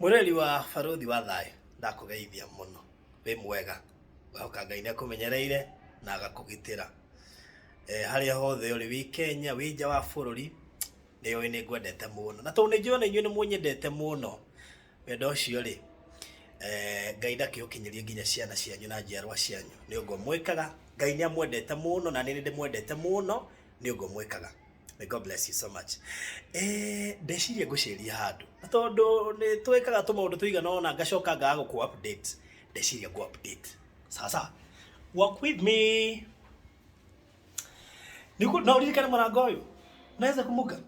Mureli wa Baruthi wa thayo ndakugeithia muno wi mwega gauka Ngai ne kumenyereire na agakugitira haria hothe uri wi Kenya wi nja wa bururi niyo ni ngwendete muno na to ni njona inyu ni munyendete muno wendo ucio ri Ngai ndakiukinyirie nginya ciana cianyu na njiarwa cianyu ni ugo mwikaga Ngai ni amwendete muno na ni ndimwendete muno ni ugo mwikaga. May God bless you so much. Ndeciria nguciria handu na tondu ni twikaga tumaundu tuigana ona ngacoka ngaga ku update ndeciria go update sasa walk with me niko na uririkana mwanangu uyu naweza kumuga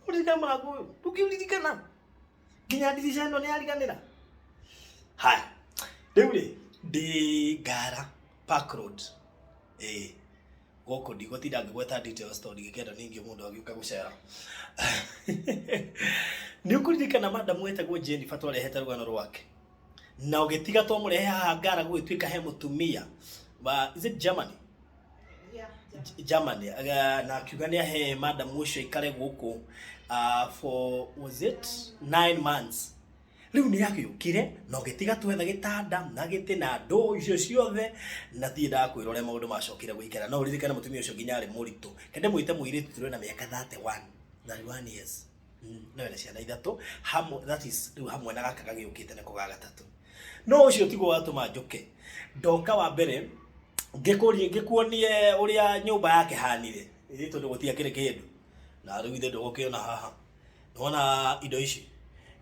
uririkana mwanangu uyu tukiuririkana nginya dirisha ino ni ariganira haya riu ndi Ngara Park Road goko ndigo tinda ngweta details story gikenda ningi mundu agiuka gucera ni ukuririkana madam wetagwo Jeniffer twarehete rugano rwake na ugitiga twamurehe haha Ngara gwituika he mutumia ba is it Germany Germany na akiuga ni he madam ucio ikare guku for was it 9 months riu ni yakiukire na ugitiga twetha gitanda na giti na ndo icio ciothe na tinda kwirore maundu macokire guikara no uririkana mutumia ucio nginya ari muritu kende muite muiritu turi na miaka 31 years no ene ciana ithatu hamwe that is riu hamwe na gaka gagiukite ne kuga gatatu no ucio tigo watuma njuke ndoka wa mbere ngikuonie uria nyumba yake hanire ito ndo gutia kire kindu na riu ithe ndogokiona haha nona indo ici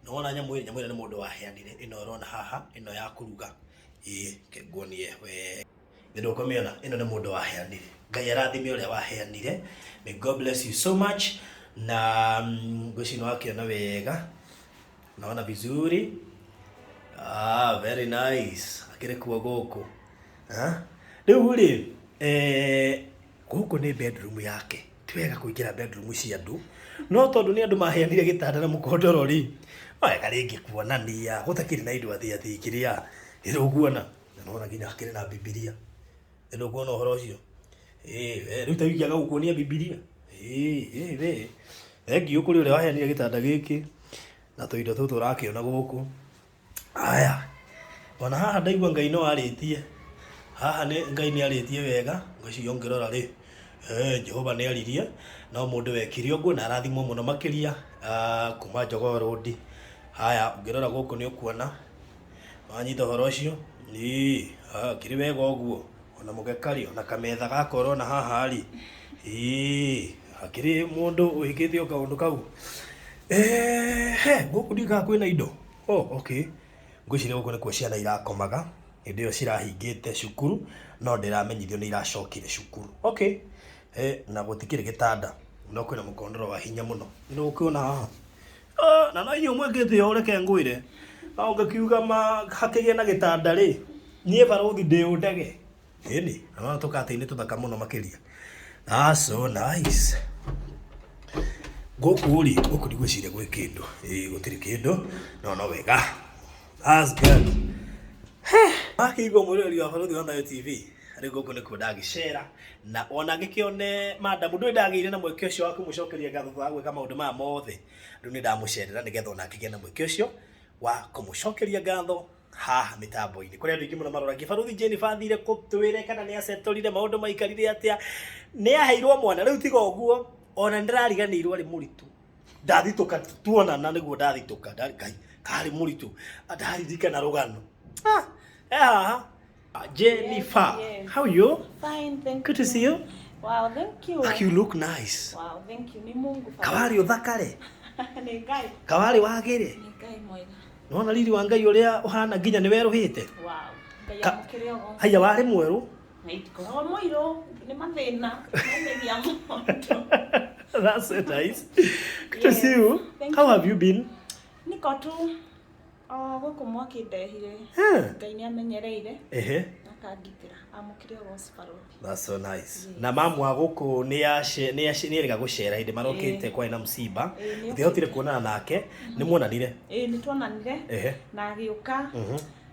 nona nyamu ni mundu waheanire ino rona haha ino ya kuruga keguonie we ndo komiona ino ni mundu waheanire Ngai arathime uria waheanire. May God bless you so much na ngocino akiona wega naona vizuri very nice akire kuo goko riu ri goko ni bedroom yake twega kuingira bedroom cia andu no tondu ni andu maheanire gitanda na mukondoro ri wega ringi kuonania gutakiri na indo athi kiria iro kuona naona nginya akire na Biblia ndo kuona uhoro ucio riu ta wikiaga gukuonia Biblia we egi ukuri uri waheanire gitanda giki na tuindo tutu rakiona guku aya ona haha ndaigua Ngai no aritie haha ni Ngai ni aritie wega ngoci ngirora ri Jehova ni aririe no mundu wekire uguo na arathimwo muno makiria kuma Jogoo Road haya ngirora guku ni ukuona wanyita horo ucio ni kiri wega uguo ona mugekari ona kametha gakoro na haha ari akiri mundu wikithio kaundu kau guku ndiga kwina indo okay ngwicire guku ni kwa ciana irakomaga indi yo cirahingite cukuru no ndiramenyithio ni iracokire cukuru okay na gutikire gitanda no kwina mukondoro wa hinya muno ino ukiona haha na no inyo mwekithio ureke ngwire na ungakiuga hakigie na gitanda ri nie Baruthi ndi undege ini na tukate-ini tuthaka muno makiria. That's so nice. Goku ndigwiciria gwi kindu gutiri kindu no wega. That's good. Akigo mureli wa Baruthi on TV ari goku ni kudagicera na ona ngikione madam ndui ndagire na mweke ucio wa kumucokeria ngatho wa gwika maundu ma mothe riu ni ndamucerera nigetha ona akigie na mweke ucio wa kumucokeria ngatho haha mitambo-ini kuria andu ingi muno maroragia Baruthi Jeniffer athire kutwire kana ni asetorire maundu maikarire atia ni aheirwo mwana riu tiga uguo ona ndirariganirwo ari muritu ndathituka tuona na niguo ndathituka Ngai kari muritu ndaririka na rugano Jeniffer, yes. How are you? Fine, thank you. Good to see you. Wow, thank you. You look nice. Wow, thank you. Ni Mungu. Kawari uthakare. Ni Ngai. Kawari wagire. Ni Ngai mwega. Nona riri wa Ngai uria uhana nginya ni weruhite. Wow. Ngai amukire ogo. Haya wari mweru. Naitiko moiro ni mathina. Ni amoto. That's so nice. Good to see you. How have you been? Niko tu goko mwaki ndehire. Ngai ni amenyereire. Akangitira amukire ogo Baruthi. That's so nice. Na mamu wa goko ni erega gucera hindi marokite kwa ina msiba. Thihotire kuonana nake ni muonanire. Ni tuonanire. Na agiuka.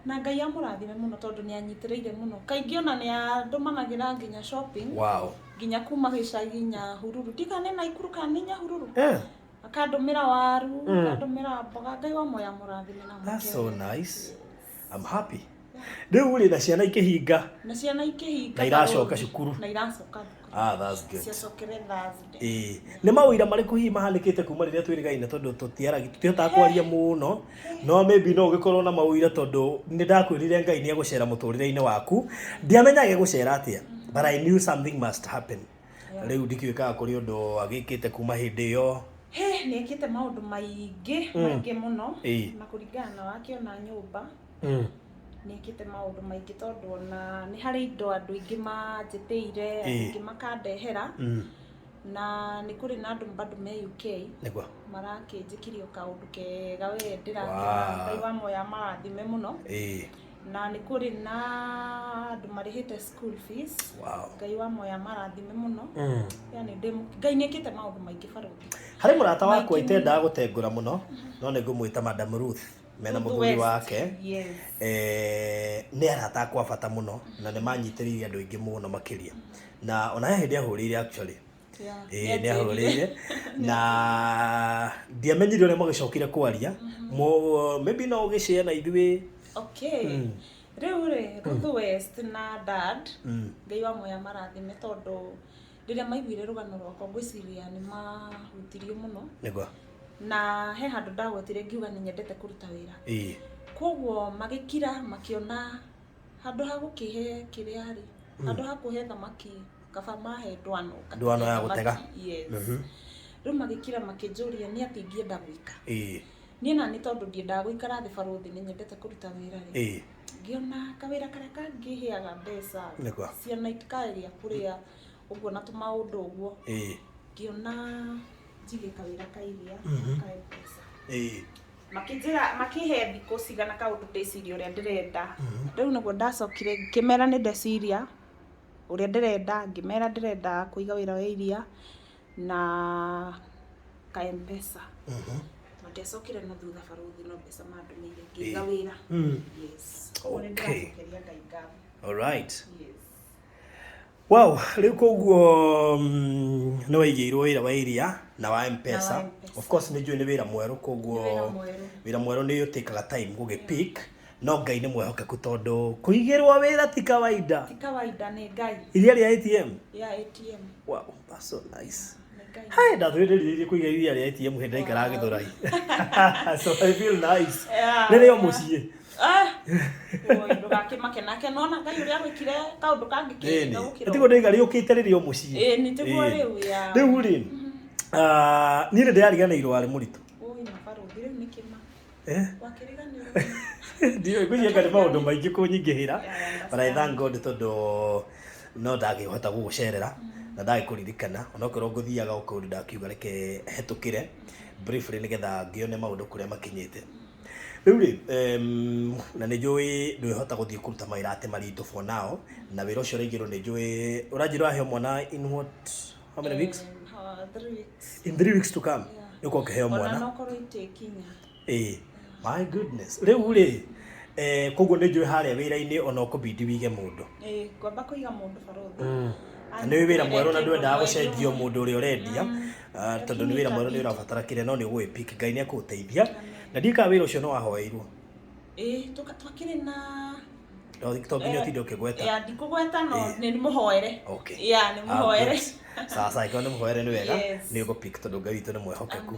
Na Ngai amurathime muno tondu ni anyitireire muno. Kaingi ona ni andumanagira nginya shopping. Wow. Nginya kuma gicagi nya Hururu. Tika ni Naikuru kana nya Hururu. akandumira waru akandumira mboga Ngai wa moya mũrathime na mũkeo. That's so nice. I'm happy. Rĩu rĩ na ciana ikihinga. Na ciana ikihinga. Na iracoka cukuru. Na iracoka. That's good. Ciacokere Thursday. Nĩ mawĩra marĩkũ hihi mahanĩkĩte kuma rĩrĩa twĩrĩgaine tondũ tũtihotaga kwaria mũno no maybe no ũgĩkorwo na mawĩra tondũ nĩ ndakwĩrire Ngai nĩ egũcera mũtũrĩre-inĩ waku ndiamenyaga egũcera atĩa but I knew something must happen. Rĩu ndikĩũkaga kũrĩ ũndũ agĩkĩte kuma hĩndĩ ĩyo. Nĩ ekĩte maũndũ maingĩ mũno na kũringana na wakĩona nyũmba. Nĩ ekĩte maũndũ maingĩ tondũ ona nĩ harĩ indo andũ aingĩ manjĩtĩire aingĩ makandehera na nĩ kũrĩ na andũ bado me UK marakĩnjĩkirie kaũndũ kega we ndĩrakĩona Ngai wa moya marathime mũno. Na nĩ kũrĩ na andũ marĩhĩte school fees. Ngai wa moya marathime mũno. Yani Ngai nĩ ekĩte maũndũ maingĩ Baruthi. Harĩ mũrata wakwa itendaga gũtengũra mũno no nĩ ngũmwĩta Madam Ruth mena mũthuri wake. Nĩ arata akwa bata mũno na nĩ manyitĩrĩire andũ aingĩ mũno makĩria na ona hĩndĩ ahũrĩire actually nĩ ahũrĩire na ndiamenyire ũrĩa mũgĩcokire kwaria maybe no ũgĩcare na ithuĩ. Rĩu rĩ Ruth West na Dad Ngai wa moya marathime tondũ rĩrĩa maiguire rũgano rwakwa ngwĩciria nĩ mahutirio mũno na he handũ ndagwetire ngiuga nĩ nyendete kũruta wĩra. Koguo magĩkira makĩona handũ ha gũkĩhe kĩrĩa rĩ handũ ha kũhe thamaki kaba mahe ndwano ya gũtega. Rĩu magĩkira makĩnjũria nĩ atĩ ingĩenda gwĩka. Niĩ na nĩ tondũ ndiendaga gũikara thĩ Baruthi nĩ nyendete kũruta wĩra rĩ ngĩona kawĩra karĩa kangĩheaga mbeca ciana itikaĩria kũrĩa ũguo na tũmaũndũ ũguo ngĩona njige kawĩra kairia kae mbeca. Makĩnjĩra makĩhe thikũ cigana kaũndũ ndĩciria ũrĩa ndĩrenda. Rĩu nĩguo ndacokire ngĩmera nĩ ndeciria ũrĩa ndĩrenda ngĩmera ndĩrenda kũiga wĩra wa iria na kae mbeca. Ndacokire na thutha Baruthi no mbeca mandũmĩire ngĩiga wĩra. Okay. All right. Wow, rĩu koguo no waigĩirwo wĩra wa iria na wa M-Pesa. Of course nĩ njũĩ nĩ wĩra mwerũ koguo wĩra mwerũ nĩ ũtĩkaga time gũgĩpick no Ngai nĩ mwehokeku tondũ kũigĩrwo wĩra ti kawaida. Ti kawaida nĩ Ngai. Iria rĩa ATM? Yeah, ATM. Wow, that's so nice. Hai ndathũrĩrĩirie kũiga iria rĩa ATM hĩndĩ ĩikara Gĩthũrai. So I feel nice. Rĩrĩa mũciĩ. Ndũgakĩmake nake nona Ngai ũrĩa gwĩkire kaũndũ kangĩ kĩega gũkĩra. Etigo ndĩgariũkĩte rĩrĩa mũciĩ. Nĩ tiguo rĩu ya. Rĩu rĩ niĩ nĩ ndĩrariganĩirwo warĩ mũritũ. Na Baruthi rĩu nĩ kĩma. Wakĩriganĩrwo. Ndiyo ngũciaka nĩ maũndũ maingĩ kũnyingĩhĩra but I thank God tondũ no ndagĩhota gũgũcerera na ndagĩkũririkana onokorwo ngũthiaga ũkũndũ ndakiuga reke hetũkĩre briefly nĩgetha ngĩone maũndũ kũrĩa makinyĩte. Rĩu rĩ na nĩ njũĩ ndwĩhota gũthiĩ kũruta mawĩra atĩ maritũ for now na wĩra ũcio ũraigĩrwo nĩ njũĩ ũranjĩra waheo mwana in what how many weeks? 3 weeks. In 3 weeks to come nĩ ũkorwo ũkĩheo mwana. Ona nokorwo itekinya. My goodness. Rĩu rĩ koguo nĩ njũĩ harĩa wĩra-inĩ ona ũkũbidi wige mũndũ. Ngwamba kũiga mũndũ Baruthi. Nĩ wĩra mwerũ na ndwendaga gũcenjio mũndũ ũrĩa ũrendia tondũ nĩ wĩra mwerũ nĩ ũrabatara kĩrĩa no nĩ ũgũĩpick Ngai nĩ ekũgũteithia na ndikaga wĩra ũcio no wahoeirwo. Twakĩrĩ na to nginya ũtinde ũkĩgweta. Ndikũgweta no nĩ mũhoere. Okay. Nĩ mũhoere. Sasa ĩkorwo nĩ mũhoere nĩ wega nĩ ũgũpick tondũ Ngai witũ nĩ mwĩhokeku.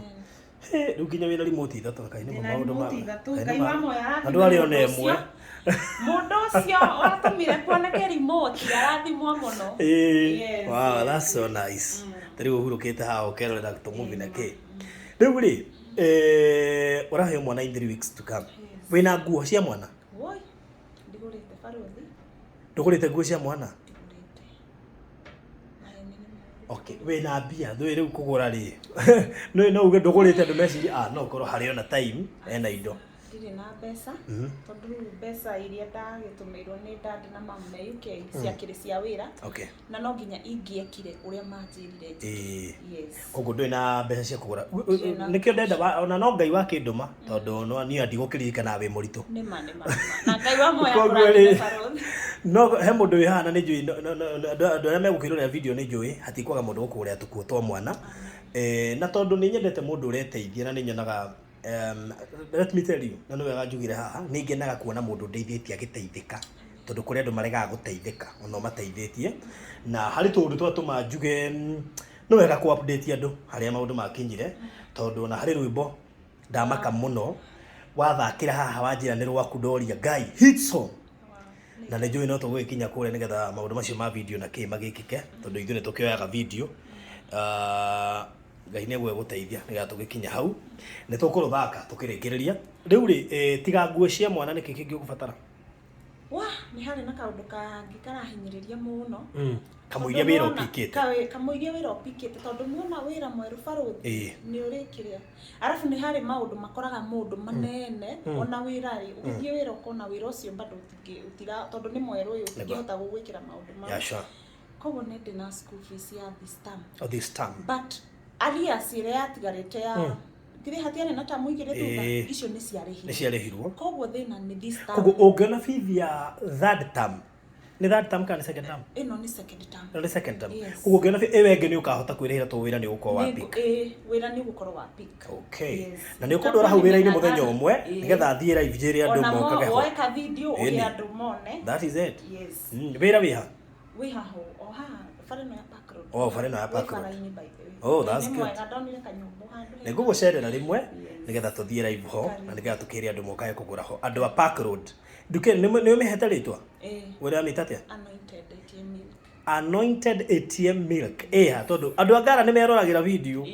Rĩu nginya wĩna remote ithatũ Ngai nĩ maũndũ ma Ngai wa moya andũ arĩa ona ĩmwe. Mũndũ ũcio watũmire kuoneke remote arathimwo mũno. Wow, that's so nice. Rĩu ũhurũkĩte haha ũkerorera tũmuvi na kĩ. Rĩu rĩ ũraheo mwana in 3 weeks to come. Wĩna nguo cia mwana? Ndigũrĩte Baruthi. Ndũgũrĩte nguo cia mwana? Okay, wĩna mbia ndũĩ rĩu kũgũra rĩ. No uge ndũgũrĩte andũ meciria no ũkorwo harĩ ona time ena indo. Ndirĩ na mbeca tondũ mbeca iria ndagĩtũmĩirwo nĩ Dad na Mama me UK ciakĩrĩ cia wĩra na no nginya ingĩekire ũrĩa manjĩrire. Koguo ndũĩ na mbeca cia kũgũra nĩkĩo ndenda ona no Ngai wakĩndũma tondũ no niĩ ndigũkĩririkana wĩ mũritũ. Nĩma na Ngai wa moya kũrathime Baruthi. No he mũndũ wĩ haha na nĩ njũĩ andũ arĩa megũkĩrorera video nĩ njũĩ hatikwaga mũndũ gũkũgũrĩra tũkuo twa mwana na tondu ni nyendete mundu ureteithia na ni nyonaga let me tell you na no wega njugire haha ni ngenaga kuona mundu ndeithĩtie agĩteithĩka tondu kuri andu maregaga gũteithĩka ono mateithĩtie na hari tundu twatuma njuge no wega ku update andu haria maundu makinyire tondu na hari rwimbo ndamaka muno wathakira haha wanjira ni rwaku ndoria Ngai hit song na nĩ njũĩ no tũgũgĩkinya kũrĩa nĩgetha maũndũ macio ma video na kĩ magĩkĩke tondũ ithuĩ nĩ tũkĩoyaga video Ngai nĩ egũgũteithia nĩgetha tũgĩkinya hau nĩ tũkũrũthaka tũkĩrĩkĩrĩria rĩu rĩ tiga nguo cia mwana nĩkĩ kĩngĩ ũgũbatara nĩ harĩ na kaũndũ kangĩ karahinyĩrĩria mũno kamũiria wĩra ũpikĩte kamũiria wĩra ũpikĩte tondũ muona wĩra mwerũ Baruthi nĩ ũrĩkĩrĩa arabu nĩ harĩ maũndũ makoraga mũndũ manene ona wĩra rĩ ũgĩthiĩ wĩra ũkona wĩra ũcio bado ũtira tondũ nĩ mwerũ ũyũ ũngĩhota gũgwĩkĩra maũndũ ma koguo nĩ ndĩ na school fees ya this term but alias ĩrĩa yatigarĩte ya kire hatiane na tamu igire thutha icio nĩ ciarĩhirwo koguo thĩna nĩ this term koguo ũngĩona fees ya third term ni third term kana second term no ni second term no ni second term koguo ũngĩona ewe ngĩ nĩ ũkahota kwĩrĩhĩra to wĩra nĩ ũgũkorwo wa peak wĩra nĩ ũgũkorwo wa peak okay na nĩ ũkũndwara hau wĩra-inĩ mũthenya ũmwe nĩgetha thiĩ live jĩrĩ andũ mokaga ho oe ka video ũrĩa andũ mone that is it wĩra wĩha ho oha fareno ya Park Road fareno ya Park Road that's good nĩ ngũgũcerera rĩmwe nĩgetha tũthiĩ live ho na nĩgetha tũkĩrĩ andũ mokaga kũgũra ho andũ a Park Road nduke nĩ ũmĩhete rĩtwa wĩra mĩta atĩa anointed ATM milk ha tondu andu angara ni meroragĩra video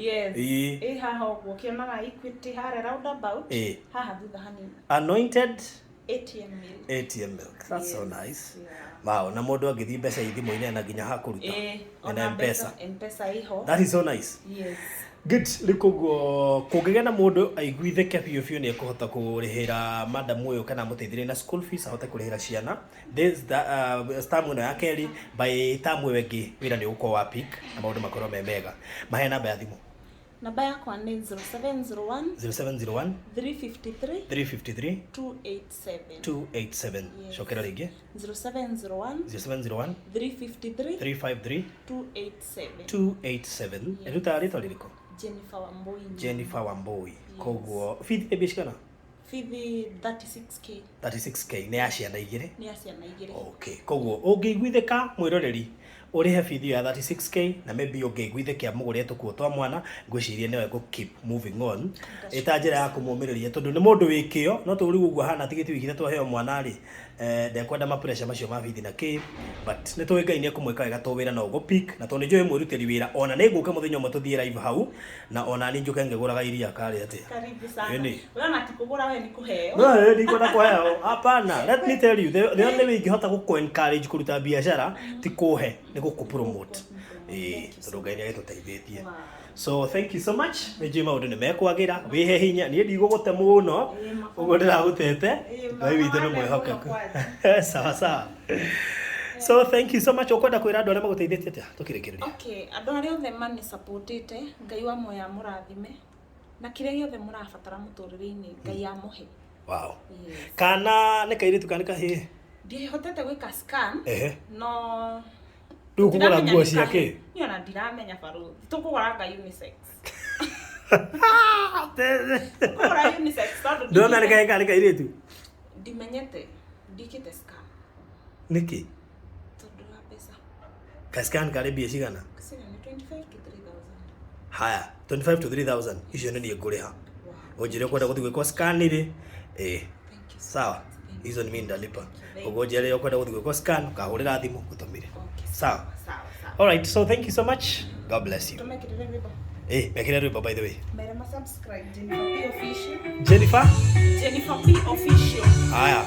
haha ũguo kĩonaga Equity harĩa roundabout haha thutha hanini anointed ATM milk that's so nice wow na mũndũ angĩthiĩ mbeca thimũ-inĩ na nginya hakũruta na M-Pesa iho that is so nice good rĩkoguo kũngĩgĩa na mũndũ aiguithĩke biũ nĩ ekũhota kũrĩhĩra madam ũyũ kana mũteithĩrĩrie na school fees ahote kũrĩhĩra ciana this term ĩno ya kerĩ by term ĩyo ĩngĩ wĩra nĩ ũgũkorwo wa peak na maũndũ makorwo me mega mahe namba ya thimũ namba yakwa nĩ 0701 353 287 cokera rĩngĩ 0701 353 287 eruta rĩtwa rĩrĩkũ Jeniffer Wambui koguo feed ebishikana feed 36k nĩ ya ciana igĩrĩ okay koguo ũngĩiguithĩka mwĩroreri urihe video ya 36k na maybe ũngĩiguithĩkia mũgũrĩre tũkuo twa mwana ngwĩciria nĩwe go keep moving on ĩta njĩra ya kũmũmĩrĩria tondũ nĩ mũndũ wĩkĩo no tũrĩ ũguo hana tigĩti wiki twaheo mwana rĩ ndekwenda ma pressure macio ma bithi na kĩ but nĩ tũĩ Ngai nĩ ekũmwĩka wega to wĩra no go peak na to nĩ njũĩ mwĩrutĩri wĩra ona nĩ ngũka mũthenya ũmwe tũthiĩ live hau na ona nĩ njũke ngĩgũraga iria karĩ atĩ karibu sana wewe tikũgũra wewe nĩ kũheo no ndikwenda kũheo hapana let me tell you the only way ingĩhota gũkũ encourage kũruta biacara ti kũhe nĩ gũkũ promote tondũ Ngai nĩ agĩtũteithĩtie so thank you so much nĩ njũĩ maũndũ nĩ mekwagĩra wĩhe hinya niĩ ndigũgũte mũno ũguo ndĩragũtete Ngai witũ nĩ mwĩhokeku sawa so thank you so much ukwenda kwĩra andũ arĩa magũteithĩtie atĩa tũkĩrĩkĩrĩria okay andũ arĩa othe mani supportĩte Ngai wa moya mũrathime na kĩrĩa gĩothe mũrabatara mũtũrĩre-inĩ Ngai amũhe wow kana nĩ kairĩtu kana kahĩĩ ndihotete gwĩka scan no rĩu kũgũra nguo ciake niĩ ona ndiramenya Baruthi tũkũgũranga unisex kũgũra unisex tondũ ndona nĩ kairĩtu ndimenyete ndikĩte scan nĩkĩ tondũ wa pesa ka scan karĩ mbia cigana ni 25 to 3000 haya 25 to 3000 icio nĩ ngũrĩha ũnjĩre kwenda gũthiĩ gwĩkwo scan rĩ sawa hizo ni mimi ndalipa ũguo njĩre ũkwenda gũthiĩ gwĩkwo scan kahũrĩra thimũ ngũtũmĩre sawa all right so thank you so much God bless you mekĩre rwĩmbo by the way merema subscribe Jeniffer P official Jeniffer P official haya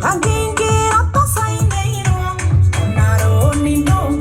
Tangi ngira tosa ineiro, onaro ni no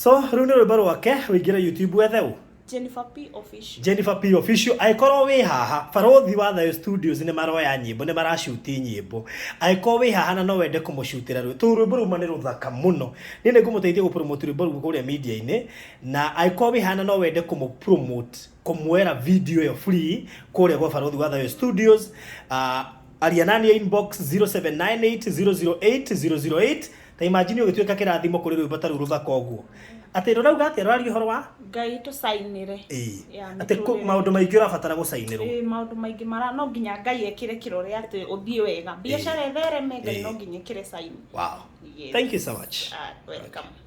So riu ni rwimbo rwake wingire YouTube wetheu Jeniffer P official. Jeniffer P official aikorwo wi haha Baruthi wa Thayo Studios ni maroya nyimbo ni marashuti nyimbo aikorwo wi haha na no wende kumushutira rwimbo ruma ni ruthaka muno ni ne ngumuteithia gupromote rwimbo rwa kuria media ini na aikorwo wi haha na no wende kumupromote kumwera video yo free kuria kwa Baruthi wa Thayo Studios arianani inbox 0798008008 ta imagine ugituika kirathimo kuri rwimbo ta ruthaka oguo ati rurauga ati rwari horo wa ngai to sainire ati ko maundu maingi urabatara gusainirwo maundu maingi mara no nginya ngai ekire kirore ati uthie wega biashara ethereme ngai no nginya kire saini. Wow, thank you so much. Welcome.